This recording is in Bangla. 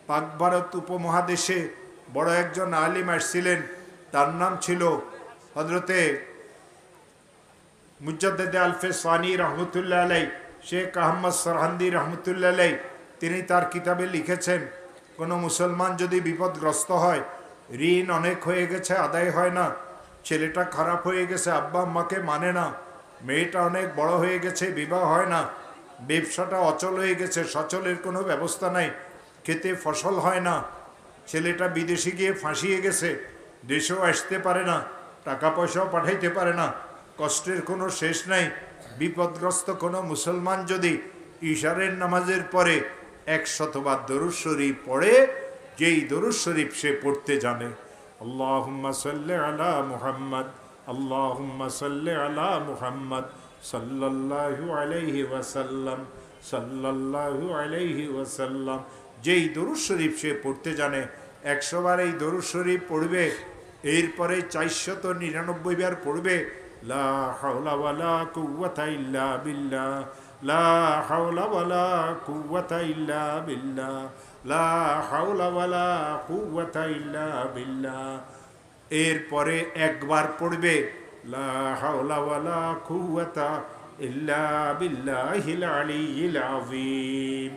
পাক ভারত উপমহাদেশে বড় একজন আলিম আসছিলেন, তার নাম ছিল হজরতে মুজাদ্দেদে আলফে সানি রহমতুল্লাহ আলাই, শেখ আহমদ সরহান্দি রহমতুল্লাহ আলাই। তিনি তার কিতাবে লিখেছেন, কোনো মুসলমান যদি বিপদগ্রস্ত হয়, ঋণ অনেক হয়ে গেছে, আদায় হয় না, ছেলেটা খারাপ হয়ে গেছে, আব্বা আম্মাকে মানে না, মেয়েটা অনেক বড় হয়ে গেছে, বিবাহ হয় না, ব্যবসাটা অচল হয়ে গেছে, সচলের কোনো ব্যবস্থা নাই, খেতে ফসল হয় না, ছেলেটা বিদেশে গিয়ে ফাঁসিয়ে গেছে, দেশেও আসতে পারে না, টাকা পয়সাও পাঠাইতে পারে না, কষ্টের কোনো শেষ নাই। বিপদগ্রস্ত কোনো মুসলমান যদি ইশারের নামাজের পরে 100 বার দরুদ শরীফ পড়ে, যেই দরুদ শরীফ সে পড়তে জানে, আল্লাহুম্মা সাল্লি আলা মুহাম্মদ, আল্লাহুম্মা সাল্লি আলা মুহাম্মদ সাল্লাল্লাহু আলাইহি ওয়াসাল্লাম, সাল্লাল্লাহু আলাইহি ওয়াসাল্লাম, যেই দরুদ শরীফ সে পড়তে জানে 100 বার এই দরুদ শরীফ পড়বে, এরপরে 499 বার পড়বে লা হাওলা ওয়ালা কুওয়াতা ইল্লা বিল্লাহ, লা হাওলা ওয়ালা কুওয়াতা ইল্লা বিল্লাহ, লা হাওলা ওয়ালা কুওয়াতা ইল্লা বিল্লাহ। এরপরে একবার পড়বে লা হাওলা ওয়ালা কুওয়াতা ইল্লা বিল্লাহিল আলিয়্যিল আযীম।